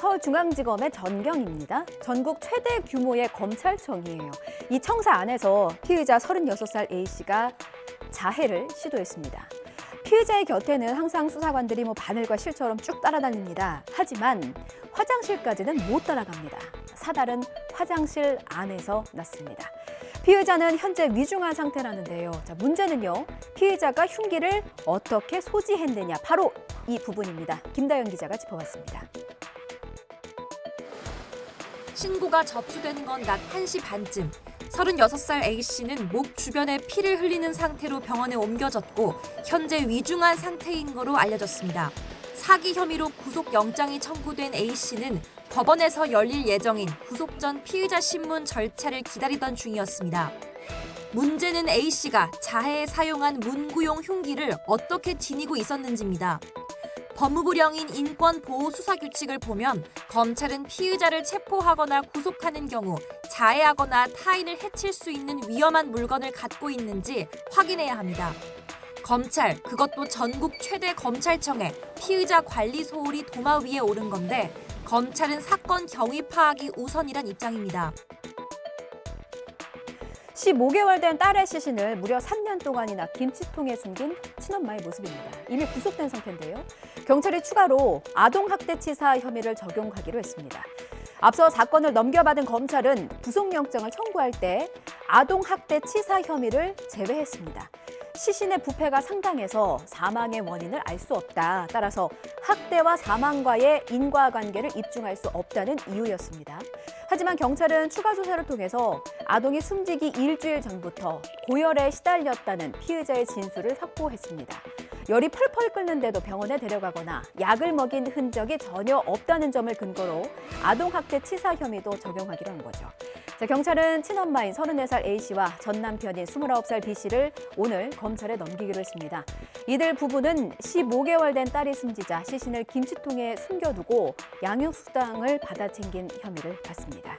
서울중앙지검의 전경입니다. 전국 최대 규모의 검찰청이에요. 이 청사 안에서 피의자 36살 A씨가 자해를 시도했습니다. 피의자의 곁에는 항상 수사관들이 바늘과 실처럼 쭉 따라다닙니다. 하지만 화장실까지는 못 따라갑니다. 사달은 화장실 안에서 났습니다. 피의자는 현재 위중한 상태라는데요. 자, 문제는요. 피의자가 흉기를 어떻게 소지했느냐. 바로 이 부분입니다. 김다연 기자가 짚어봤습니다. 신고가 접수된 건 낮 1시 반쯤. 36살 A씨는 목 주변에 피를 흘리는 상태로 병원에 옮겨졌고 현재 위중한 상태인 거로 알려졌습니다. 사기 혐의로 구속영장이 청구된 A씨는 법원에서 열릴 예정인 구속 전 피의자 신문 절차를 기다리던 중이었습니다. 문제는 A씨가 자해에 사용한 문구용 흉기를 어떻게 지니고 있었는지입니다. 법무부령인 인권보호수사규칙을 보면 검찰은 피의자를 체포하거나 구속하는 경우 자해하거나 타인을 해칠 수 있는 위험한 물건을 갖고 있는지 확인해야 합니다. 검찰, 그것도 전국 최대 검찰청에 피의자 관리 소홀이 도마 위에 오른 건데 검찰은 사건 경위 파악이 우선이란 입장입니다. 15개월 된 딸의 시신을 무려 3년 동안이나 김치통에 숨긴 친엄마의 모습입니다. 이미 구속된 상태인데요. 경찰이 추가로 아동학대치사 혐의를 적용하기로 했습니다. 앞서 사건을 넘겨받은 검찰은 구속영장을 청구할 때 아동학대치사 혐의를 제외했습니다. 시신의 부패가 상당해서 사망의 원인을 알 수 없다. 따라서 학대와 사망과의 인과관계를 입증할 수 없다는 이유였습니다. 하지만 경찰은 추가 조사를 통해서 아동이 숨지기 일주일 전부터 고열에 시달렸다는 피의자의 진술을 확보했습니다. 열이 펄펄 끓는데도 병원에 데려가거나 약을 먹인 흔적이 전혀 없다는 점을 근거로 아동학대치사 혐의도 적용하기로 한 거죠. 자, 경찰은 친엄마인 34살 A씨와 전 남편인 29살 B씨를 오늘 검찰에 넘기기로 했습니다. 이들 부부는 15개월 된 딸이 숨지자 시신을 김치통에 숨겨두고 양육수당을 받아 챙긴 혐의를 받습니다.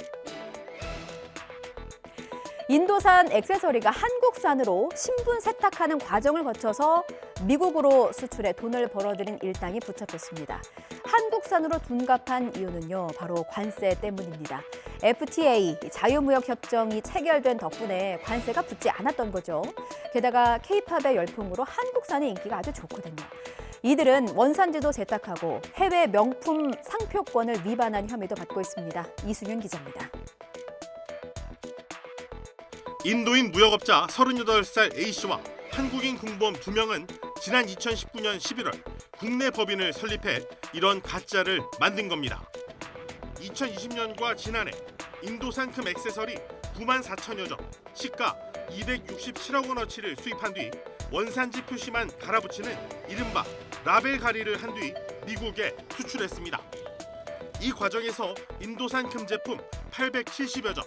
인도산 액세서리가 한국산으로 신분 세탁하는 과정을 거쳐서 미국으로 수출해 돈을 벌어들인 일당이 붙잡혔습니다. 한국산으로 둔갑한 이유는요, 바로 관세 때문입니다. FTA, 자유무역협정이 체결된 덕분에 관세가 붙지 않았던 거죠. 게다가 K-팝의 열풍으로 한국산의 인기가 아주 좋거든요. 이들은 원산지도 재탁하고 해외 명품 상표권을 위반한 혐의도 받고 있습니다. 이승윤 기자입니다. 인도인 무역업자 38살 A씨와 한국인 공무원 2명은 지난 2019년 11월 국내 법인을 설립해 이런 가짜를 만든 겁니다. 2020년과 지난해 인도산 금 액세서리 9만 4천여 점, 시가 267억 원어치를 수입한 뒤 원산지 표시만 갈아붙이는 이른바 라벨 가리를 한 뒤 미국에 수출했습니다. 이 과정에서 인도산 금 제품 870여 점,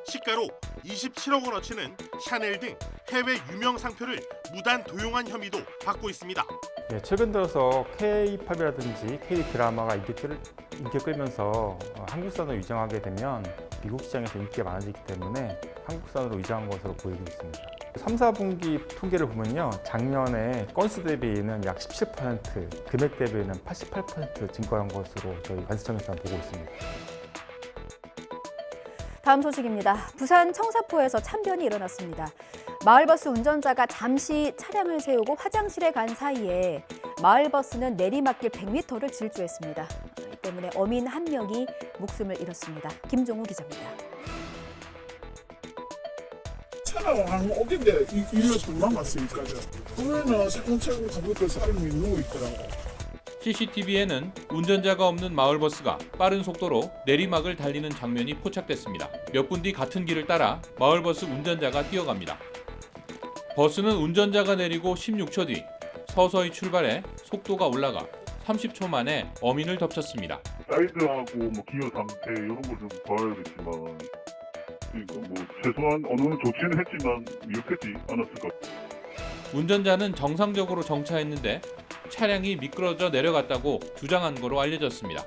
시가로 27억 원어치는 샤넬 등 해외 유명 상표를 무단 도용한 혐의도 받고 있습니다. 네, 최근 들어서 K-팝이라든지 K-드라마가 인기를 끌면서 한국산으로 위장하게 되면 미국 시장에서 인기가 많아지기 때문에 한국산으로 위장한 것으로 보이고 있습니다. 3, 4분기 통계를 보면요, 작년에 건수 대비는 약 17%, 금액 대비는 88% 증가한 것으로 저희 관세청에서는 보고 있습니다. 다음 소식입니다. 부산 청사포에서 참변이 일어났습니다. 마을버스 운전자가 잠시 차량을 세우고 화장실에 간 사이에 마을버스는 내리막길 100m를 질주했습니다. 이 때문에 어민 한 명이 목숨을 잃었습니다. 김종우 기자입니다. 차가 한 5개인데 일로 도망갔으니까 보면은 세컨차고 가보니까 사람이 누워있더라고. CCTV에는 운전자가 없는 마을버스가 빠른 속도로 내리막을 달리는 장면이 포착됐습니다. 몇 분 뒤 같은 길을 따라 마을버스 운전자가 뛰어갑니다. 버스는 운전자가 내리고 16초 뒤 서서히 출발해 속도가 올라가 30초 만에 어민을 덮쳤습니다. 사이드하고 기어 상태 이런 걸 좀 봐야겠지만, 그러니까 최소한 어느 정도 조치는 했지만 위협하지 않았을 것 같아요. 운전자는 정상적으로 정차했는데 차량이 미끄러져 내려갔다고 주장한 거로 알려졌습니다.